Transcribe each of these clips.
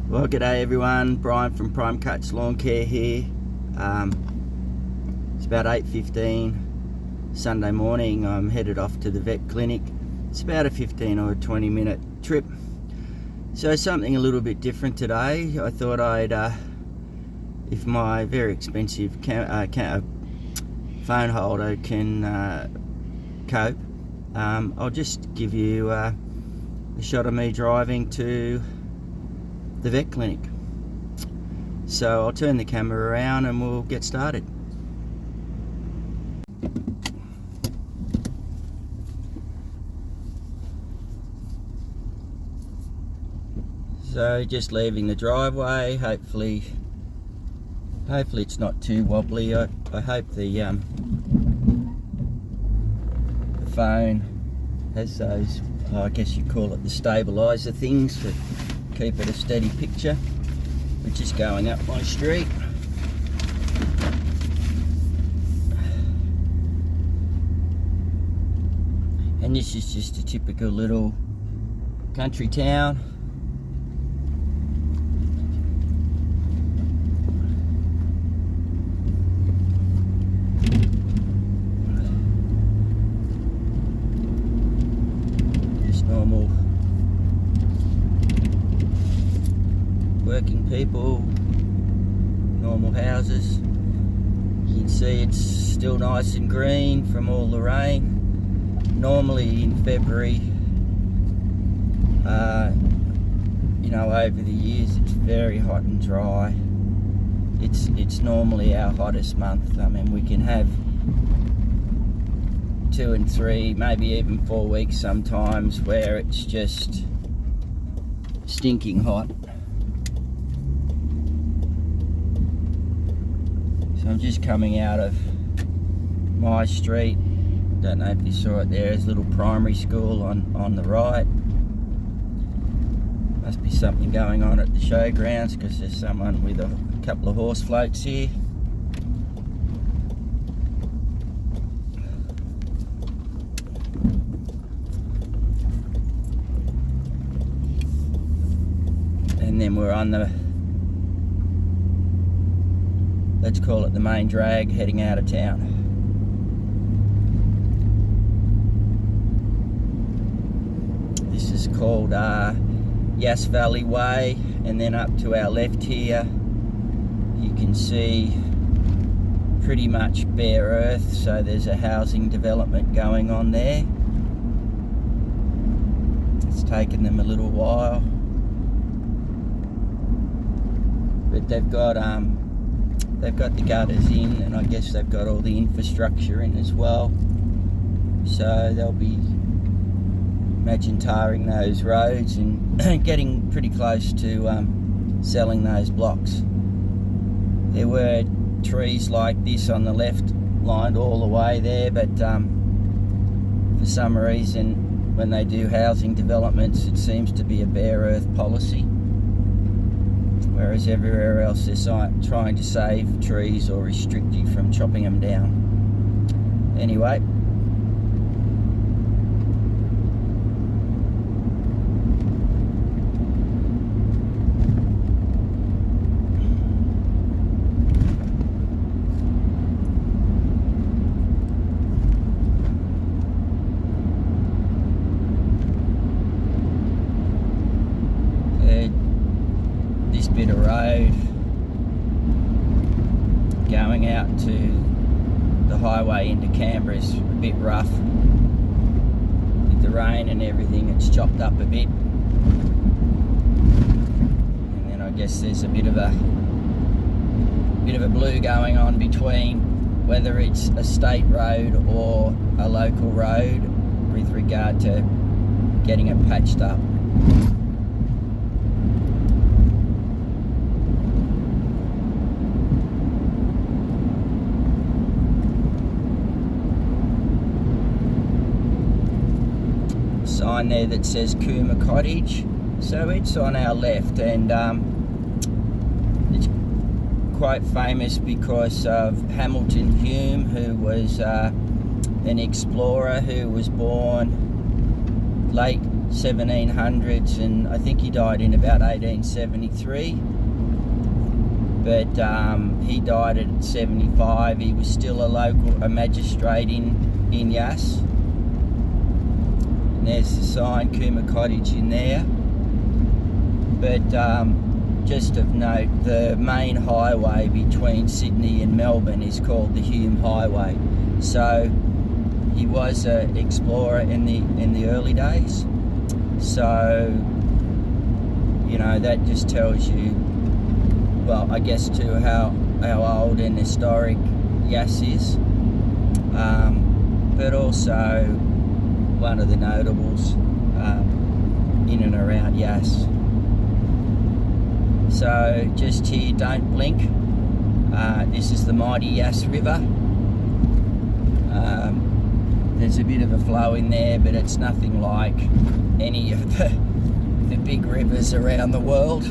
Well, g'day everyone, Brian from Prime Cuts Lawn Care here. It's about 8:15 Sunday morning. I'm headed off to the vet clinic. It's about a 15 or 20 minute trip. So something a little bit different today. I thought I'd, if my very expensive phone holder can cope, I'll just give you a shot of me driving to the vet clinic. So I'll turn the camera around and we'll get started. So just leaving the driveway. Hopefully it's not too wobbly. I hope the phone has those, I guess you call it the stabilizer things to keep it a steady picture. We're just going up my street. And this is just a typical little country town. Just normal working people, normal houses. You can see it's still nice and green from all the rain. Normally in February, over the years it's very hot and dry. It's normally our hottest month. I mean, we can have 2 and 3, maybe even 4 weeks sometimes where it's just stinking hot. So I'm just coming out of my street. Don't know if you saw it there. There's a little primary school on the right. Must be something going on at the showgrounds because there's someone with a couple of horse floats here. And then we're on the, let's call it the main drag, heading out of town. This is called Yas Valley Way, and then up to our left here you can see pretty much bare earth, so there's a housing development going on there. It's taken them a little while, but they've got the gutters in, and I guess they've got all the infrastructure in as well, so they'll be, imagine, tarring those roads and getting pretty close to selling those blocks. There were trees like this on the left lined all the way there, but for some reason when they do housing developments it seems to be a bare earth policy, whereas everywhere else they're trying to save trees or restrict you from chopping them down. Anyway, this bit of road going out to the highway into Canberra is a bit rough. With the rain and everything, it's chopped up a bit. And then I guess there's a bit of a blue going on between whether it's a state road or a local road with regard to getting it patched up. Sign there that says Cooma Cottage, so it's on our left, and it's quite famous because of Hamilton Hume, who was an explorer who was born late 1700s, and I think he died in about 1873. But he died at 75. He was still a magistrate in Yas. And there's the sign, Cooma Cottage, in there. But just of note, the main highway between Sydney and Melbourne is called the Hume Highway. So he was an explorer in the early days. So, you know, that just tells you, well, I guess too, how old and historic Yas is. But also one of the notables in and around Yas. So just here, don't blink. This is the mighty Yas River. There's a bit of a flow in there, but it's nothing like any of the big rivers around the world.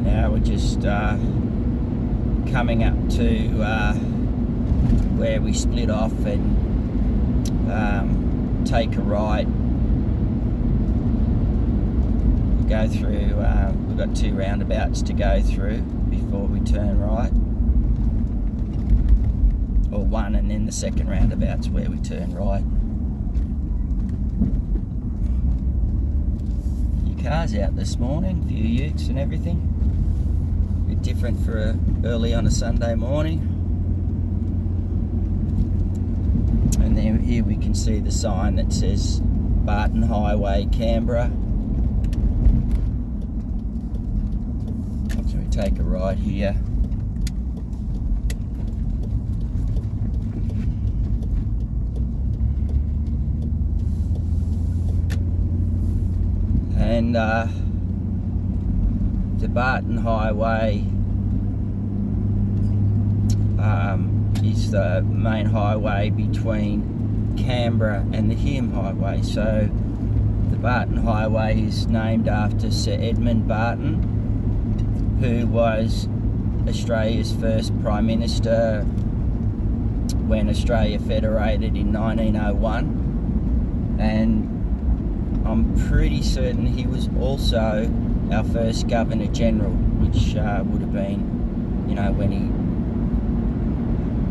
Now we're just coming up to where we split off and take a right. Go through, we've got 2 roundabouts to go through before we turn right. Or one, and then the second roundabout's where we turn right. A few cars out this morning, a few utes and everything. A bit different for early on a Sunday morning. And then here we can see the sign that says Barton Highway, Canberra. So we take a right here. And the Barton Highway is the main highway between Canberra and the Hume Highway. So the Barton Highway is named after Sir Edmund Barton, who was Australia's first Prime Minister when Australia federated in 1901. And I'm pretty certain he was also our first Governor General, which would have been, you know, when he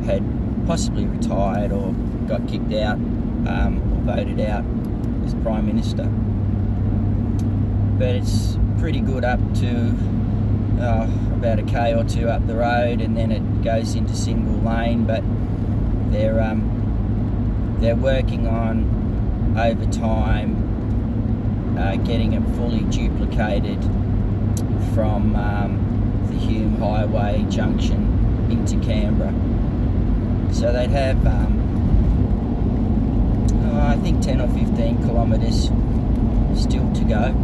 had possibly retired or got kicked out or voted out as Prime Minister. But it's pretty good up to about a K or 2 up the road, and then it goes into single lane. But they're working on over time getting it fully duplicated from the Hume Highway junction into Canberra. So they'd have I think 10 or 15 kilometres still to go.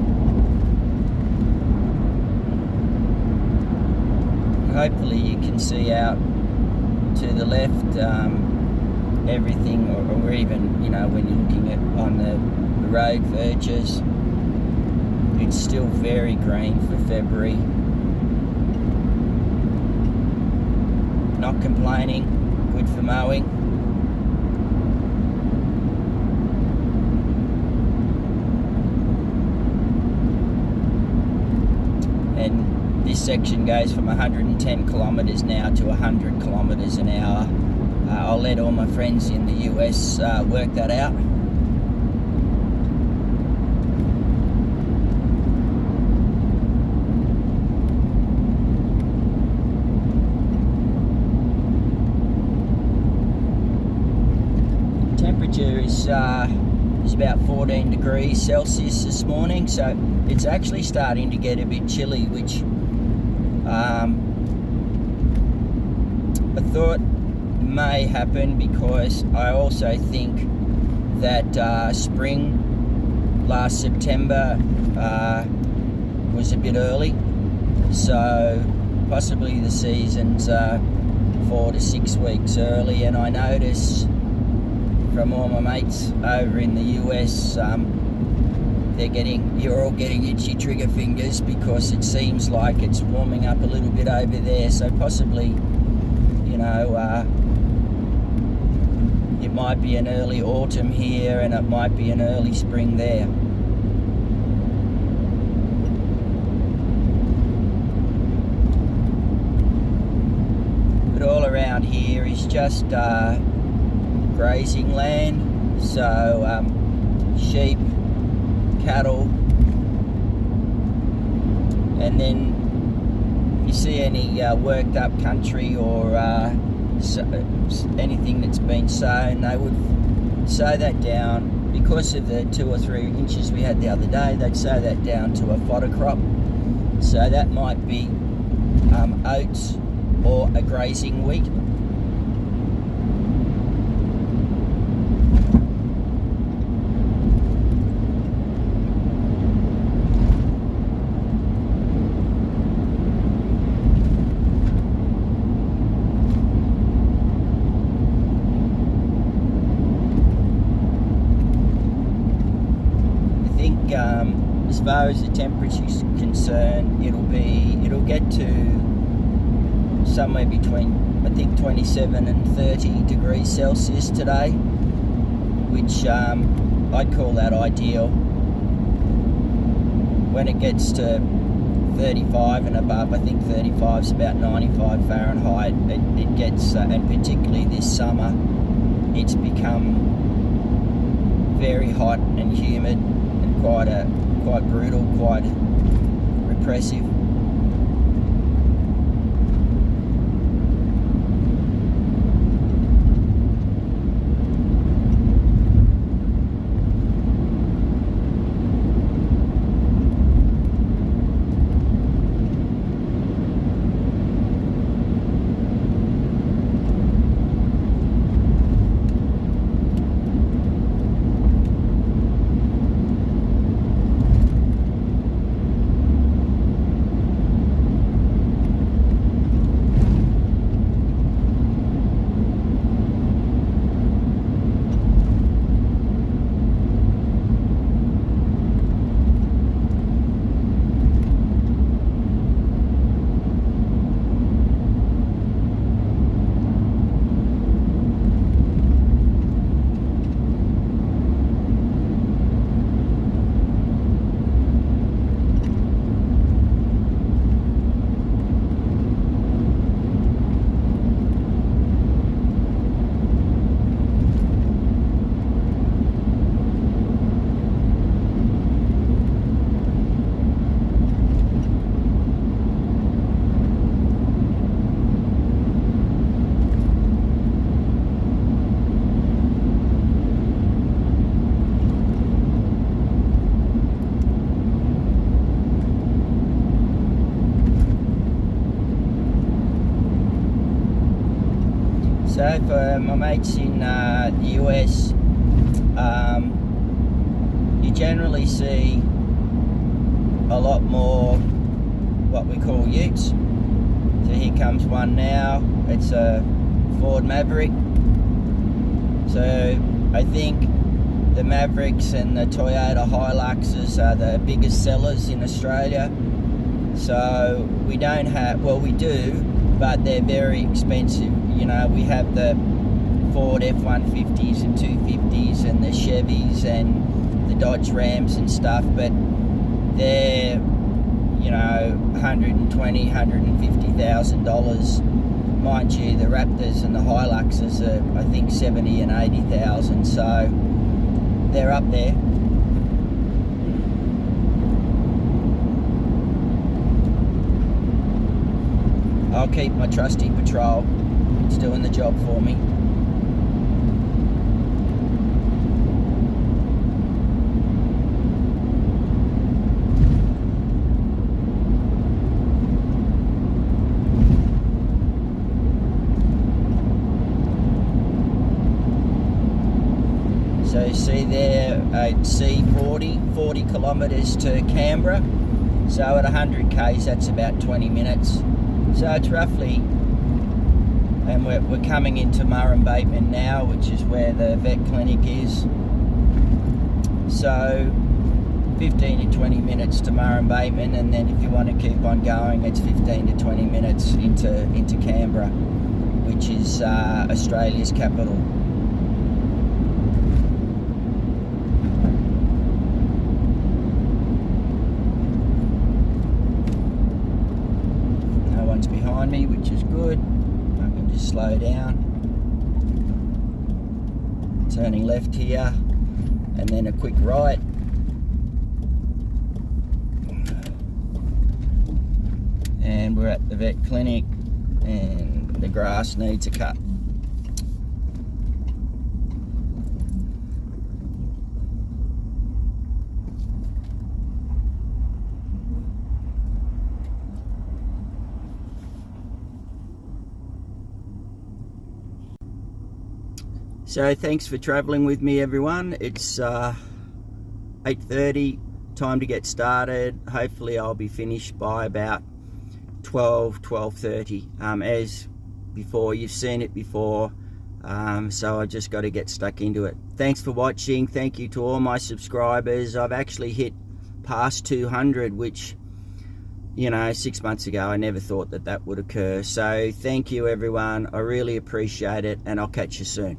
Hopefully you can see out to the left everything, or even, you know, when you're looking at on the road verges, it's still very green for February. Not complaining, good for mowing. And this section goes from 110 kilometres now to 100 kilometres an hour. I'll let all my friends in the US work that out. Temperature is about 14 degrees Celsius this morning, so it's actually starting to get a bit chilly, which I thought may happen because I also think that spring last September was a bit early, so possibly the season's 4 to 6 weeks early. And I notice from all my mates over in the US, you're all getting itchy trigger fingers because it seems like it's warming up a little bit over there. So possibly, you know, it might be an early autumn here and it might be an early spring there. But all around here is just grazing land, so sheep, cattle, and then if you see any worked up country or anything that's been sown, they would sow that down. Because of the 2 or 3 inches we had the other day, they'd sow that down to a fodder crop. So that might be oats or a grazing wheat. As far as the temperature is concerned, it'll get to somewhere between, I think, 27 and 30 degrees Celsius today, which I'd call that ideal. When it gets to 35 and above, I think 35 is about 95 Fahrenheit, it gets, and particularly this summer, it's become very hot and humid and quite brutal, quite repressive. So for my mates in the US, you generally see a lot more what we call utes. So here comes one now. It's a Ford Maverick. So I think the Mavericks and the Toyota Hiluxes are the biggest sellers in Australia. So we don't have, well, we do, but they're very expensive. You know, we have the Ford F-150s and 250s and the Chevys and the Dodge Rams and stuff, but they're, you know, $120,000, $150,000. Mind you, the Raptors and the Hiluxes are, I think, $70,000 and $80,000, so they're up there. I'll keep my trusty Patrol. It's doing the job for me. So you see there at C40, 40 kilometres to Canberra. So at 100 k's, that's about 20 minutes. So it's roughly, and we're coming into Murrum Bateman now, which is where the vet clinic is. So 15 to 20 minutes to Murrumbateman, and then if you want to keep on going, it's 15 to 20 minutes into Canberra, which is Australia's capital. No one's behind me, which is good. I can just slow down. Turning left here, and then a quick right. And we're at the vet clinic, and the grass needs a cut. So thanks for traveling with me, everyone. It's 8:30, time to get started. Hopefully I'll be finished by about 12:30. As before, you've seen it before, so I just got to get stuck into it. Thanks for watching. Thank you to all my subscribers. I've actually hit past 200, which, you know, 6 months ago I never thought that would occur. So thank you, everyone. I really appreciate it, and I'll catch you soon.